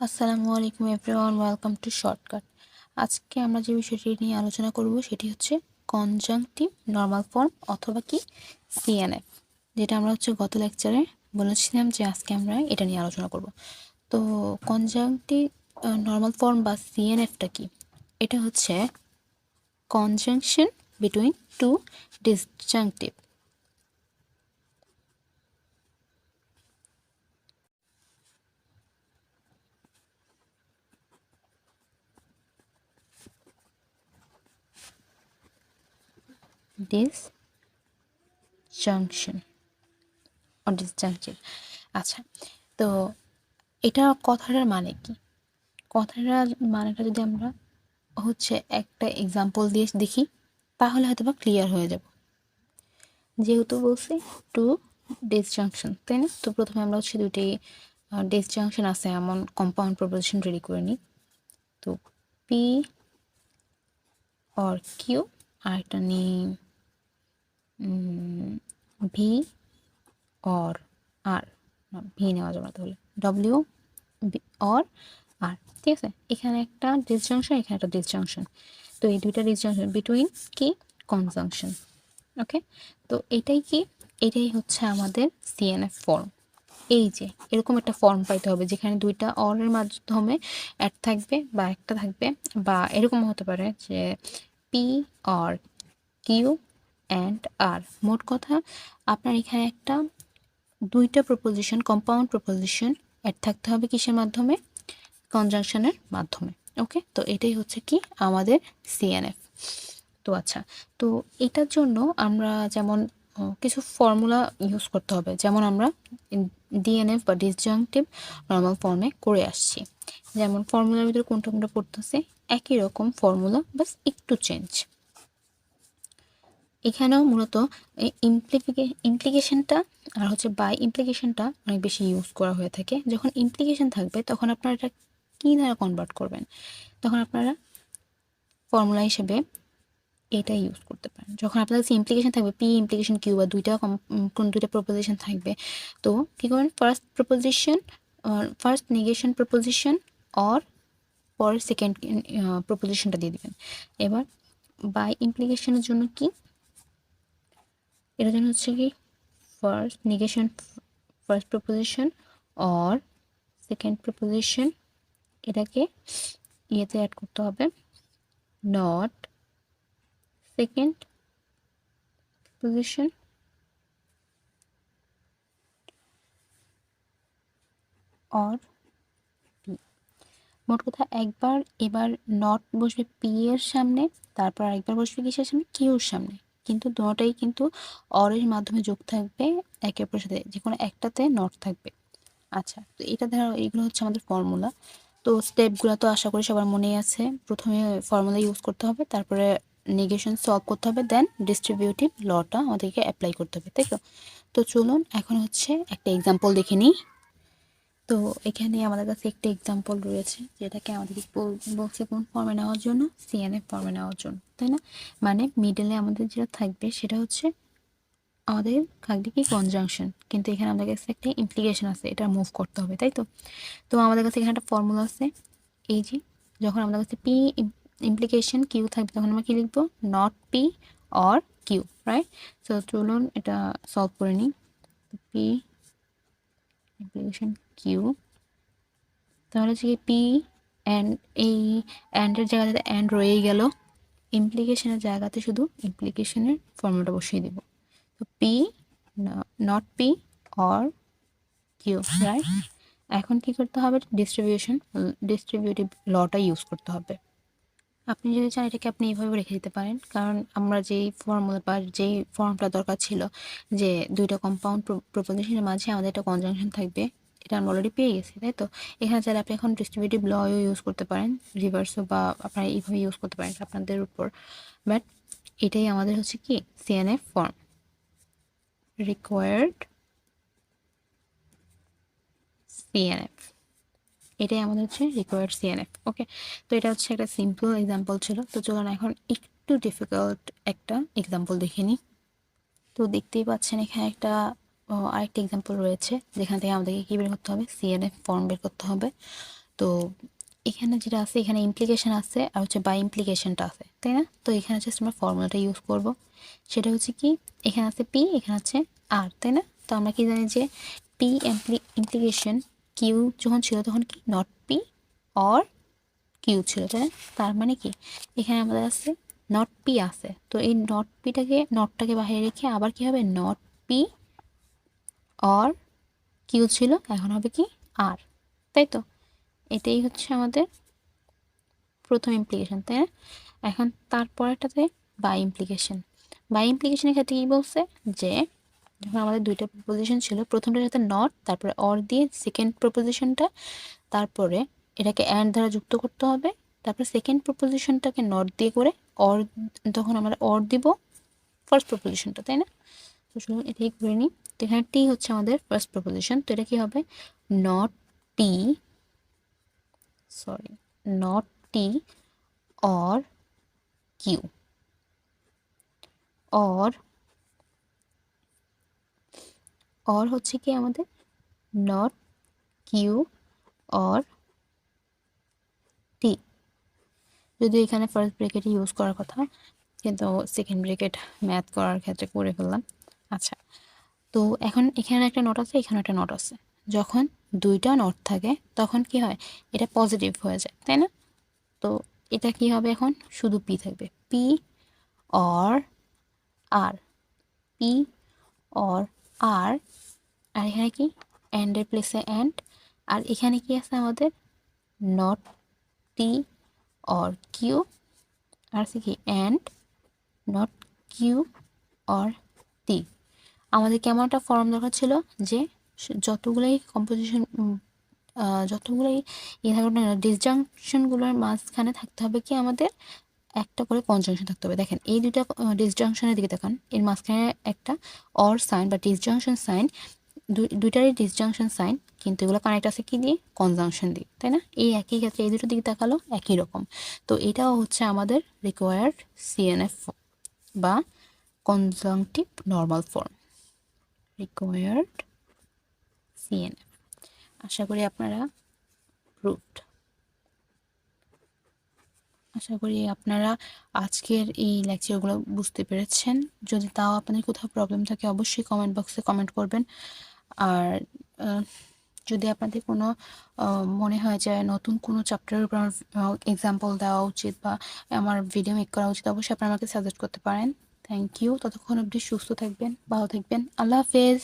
আসসালামু আলাইকুম everyone, welcome to shortcut. আজকে আমরা যে বিষয়টি নিয়ে আলোচনা করব সেটি হচ্ছে কনজাংটিভ নর্মাল ফর্ম অথবা কি সিএনএফ, যেটা আমরা গত লেকচারে বলেছিলাম যে আজকে আমরা এটা নিয়ে আলোচনা করব। তো কনজাংটিভ নর্মাল ফর্ম বা সিএনএফটা কি? এটা হচ্ছে conjunction between two disjunctive. Disjunction or disjunctive। আচ্ছা, তো এটা কথাটার মানে কি? কথাটার মানেটা যদি আমরা একটা এক্সাম্পল দিয়ে দেখি তাহলে হয়তো বা ক্লিয়ার হয়ে যাব। যেহেতু বলছি টু ডিসজাংশন, তাই না? তো প্রথমে আমরা দুটি ডিসজাংশন আছে এমন কম্পাউন্ড প্রপোজিশন রেডি করে নিই। তো পি অর কিউ, আর একটা নিই ভি অর আর, ভি নেওয়া যাবে না, তাহলে ডব্লিউ অর আর। ঠিক আছে, এখানে একটা ডিসজাংশন, এখানে একটা ডিসজাংশন। তো এই দুইটা ডিসজাংশন বিটুইন কি কনজাংশন। ওকে, তো এটাই হচ্ছে আমাদের সিএনএফ ফর্ম। এই যে এরকম একটা ফর্ম পাইতে হবে যেখানে দুইটা অরের মাধ্যমে অ্যাড থাকবে বা একটা থাকবে, বা এরকম হতে পারে যে পি অর কিউ অ্যান্ড আর। মোট কথা আপনার এখানে একটা দুইটা প্রপোজিশন, কম্পাউন্ড প্রপোজিশন অ্যাড থাকতে হবে কিসের মাধ্যমে? কনজাংশনের মাধ্যমে। ওকে, তো এটাই হচ্ছে কি আমাদের সিএনএফ। তো আচ্ছা, তো এটার জন্য আমরা যেমন কিছু ফর্মুলা ইউজ করতে হবে, যেমন আমরা ডিএনএফ বা ডিসজাংটিভ নর্মাল ফর্মে করে আসছি। যেমন ফর্মুলার ভিতরে কোনটা কোনটা পড়তেছে একই রকম ফর্মুলা, বাস একটু চেঞ্জ। এখানেও মূলত ইমপ্লিকেশনটা আর বাই ইমপ্লিকেশনটা অনেক বেশি ইউজ করা হয়ে থাকে। যখন ইমপ্লিকেশন থাকবে তখন আপনারা এটা কী দ্বারা কনভার্ট করবেন? তখন আপনারা ফর্মুলা হিসেবে এটা ইউজ করতে পারেন। যখন আপনার কাছে ইমপ্লিকেশন থাকবে, পি ইমপ্লিকেশন কিউ বা কোন দুইটা প্রপোজিশন থাকবে, তো কী করবেন? ফার্স্ট নেগেশন প্রপোজিশন অর পরের সেকেন্ড প্রপোজিশনটা দিয়ে দিবেন। এবার বাই ইমপ্লিকেশনের জন্য কি, এটার জন্য কি first negation first proposition or second proposition, এটাকে ইয়েতে অ্যাড করতে হবে, not second proposition or P. মোট কথা একবার এবার নট বসবে পি এর সামনে, তারপর আরেকবার বসবে কিসের সামনে? কিউর সামনে। কিন্তু দুটোটাই কিন্তু অরের মাধ্যমে যোগ থাকবে একে অপরের সাথে, যে কোনো একটাতে নট থাকবে। আচ্ছা, তো এটা ধরো এইগুলো হচ্ছে আমাদের ফর্মুলা। তো স্টেপগুলো তো আশা করি সবার মনেই আছে। প্রথমে ফর্মুলা ইউজ করতে হবে, তারপরে নেগেশন সলভ করতে হবে, দেন ডিস্ট্রিবিউটিভ লটা আমাদেরকে অ্যাপ্লাই করতে হবে, তাই তো? তো চলুন এখন একটা এক্সাম্পল দেখে নিই। তো এখানে আমাদের কাছে একটা এক্সাম্পল রয়েছে যেটাকে আমাদেরকে বলছে কোন ফর্মে নেওয়ার জন্য? সিএনএফ ফর্মে নেওয়ার জন্য, তাই না? মানে মিডলে আমাদের যেটা থাকবে সেটা আমাদের থাকবে কি কনজাংশন, কিন্তু এখানে আমাদের কাছে একটা ইমপ্লিকেশন আছে, এটা মুভ করতে হবে, তাই তো? তো আমাদের কাছে এখানে একটা ফর্মুলা আছে, এই যে যখন আমাদের কাছে পি ইমপ্লিকেশন কিউ থাকবে তখন আমরা কি লিখবো? Not P or Q, right? তো চলুন এটা সলভ করে নিই। পি ইমপ্লিকেশন কিউ, তাহলে কি পি অ্যান্ড, এই অ্যান্ডের জায়গাতে অ্যান্ড রয়েই গেল, ইমপ্লিকেশনের জায়গাতে শুধু ইমপ্লিকেশনের ফর্মুলাটা বসিয়ে দেব। তো P not P or Q, right? এখন কি করতে হবে? ডিস্ট্রিবিউটিভ লটা ইউজ করতে হবে। আপনি যদি চান এটাকে আপনি এইভাবে রেখে দিতে পারেন, কারণ আমরা যেই ফর্মুলা বা যেই ফর্মটা দরকার ছিল যে দুইটা কম্পাউন্ড প্রপোজিশনের মাঝে আমাদের একটা কনজাংশন থাকবে, এটা আমরা অলরেডি পেয়ে গেছি, তাই তো? এখানে চাইলে আপনি এখন ডিস্ট্রিবিউটিভ লও ইউজ করতে পারেন, রিভার্সও, বা আপনারা এইভাবে ইউজ করতে পারেন, আপনাদের উপর। বাট এটাই আমাদের কি সিএনএফ ফর্ম, রিকোয়ার্ড সিএনএফ। এটাই আমাদের রিকোয়ার্ড সিএনএফ। ওকে, তো এটা একটা সিম্পল এক্সাম্পল ছিল। তো চলুন এখন একটু ডিফিকাল্ট একটা এক্সাম্পল দেখে নিই। তো দেখতেই পাচ্ছেন এখানে আরেকটা এক্সাম্পল রয়েছে যেখান থেকে আমাদেরকে কী বের করতে হবে? সিএনএফ ফর্ম বের করতে হবে। তো তো এখানে যেটা আছে, এখানে ইমপ্লিকেশন আছে আর হচ্ছে বাই ইমপ্লিকেশনটা আছে, তাই না? তো এখানে জাস্ট আমরা ফর্মুলাটা ইউজ করব। সেটা হচ্ছে কি, এখানে আছে পি, এখানে আছে আর, তাই না? তো আমরা কি জানি যে পি ইমপ্লিকেশন কিউ যখন ছিল তখন কি নট পি অর কিউ ছিল, তাই না? তার মানে কি এখানে আমাদের আছে নট পি আছে, তো এই নটটাকে বাইরে রেখে আবার কি হবে, নট পি অর কিউ ছিল, এখন হবে কি আর, তাই তো? এটাই হচ্ছে আমাদের প্রথম ইমপ্লিকেশন, তাই না? এখন তারপরেরটাতে বাই ইমপ্লিকেশনের ক্ষেত্রে কী বলছে যে যখন আমাদের দুইটা প্রপোজিশন ছিল, প্রথমটার সাথে নট, তারপরে অর দিয়ে সেকেন্ড প্রপোজিশনটা, তারপরে এটাকে অ্যান্ড দ্বারা যুক্ত করতে হবে, তারপরে সেকেন্ড প্রপোজিশনটাকে নট দিয়ে করে অর, তখন আমরা অর দিব ফার্স্ট প্রপোজিশনটা, তাই না? তো শুনুন এটাই করে নিই। তো এখানে টি হচ্ছে আমাদের ফার্স্ট প্রপোজিশন, তো এটা কি হবে, not T, sorry, not T or Q, or or হচ্ছে কি আমাদের নট কিউ অর টি, যদিও এখানে ফার্স্ট ব্রেকেট ইউজ করার কথা, কিন্তু সেকেন্ড ব্রেকেট ম্যাথ করার ক্ষেত্রে করে ফেললাম। আচ্ছা, তো এখন এখানে একটা নোট আছে, এখানে একটা নোট আছে, যখন দুইটা নোট থাকে তখন কি হয়, এটা পজিটিভ হয়ে যায়, তাই না? তো এটা কি হবে, এখন শুধু পি থাকবে, P or R, P or R, আর এখানে কি অ্যান্ডের প্লেসে অ্যান্ড, আর এখানে কি আছে আমাদের নট টি অর কিউ, আর আছে কি অ্যান্ড নট কিউ অর টি। আমাদের কেমন একটা ফর্ম দরকার ছিল যে যতগুলোই কম্পোজিশন, যতগুলোই ইয়ে থাকুক না, ডিসজাংশনগুলোর মাঝখানে থাকতে হবে কি আমাদের একটা করে কনজাংশন থাকতে হবে। দেখেন এই দুইটা ডিসজাংশনের দিকে দেখান, এর মাঝখানে একটা অর সাইন বা ডিসজাংশন সাইন, দুইটারই ডিসজাংশন সাইন, কিন্তু এগুলো কানেক্ট আছে কি দিয়ে, কনজাংশন দিয়ে, তাই না? এই একই ক্ষেত্রে এই দুটোর দিকে তাকালো একই রকম। তো এটাও হচ্ছে আমাদের রিকোয়ার্ড সিএনএফ বা conjunctive normal form, required CNF. আশা করি আপনারা প্রুভড, আশা করি আপনারা আজকের এই লেকচারগুলো বুঝতে পেরেছেন। যদি তাও আপনাদের কোথাও প্রবলেম থাকে অবশ্যই কমেন্ট বক্সে কমেন্ট করবেন। আর যদি আপনাদের কোনো মনে হয় যে নতুন কোনো চ্যাপ্টারের উপর আমার এক্সাম্পল দেওয়া উচিত বা আমার ভিডিও মেক করা উচিত, অবশ্যই আপনারা আমাকে সাজেস্ট করতে পারেন। Thank you. ততক্ষণ অবধি সুস্থ থাকবেন, ভালো থাকবেন। আল্লাহ হাফেজ।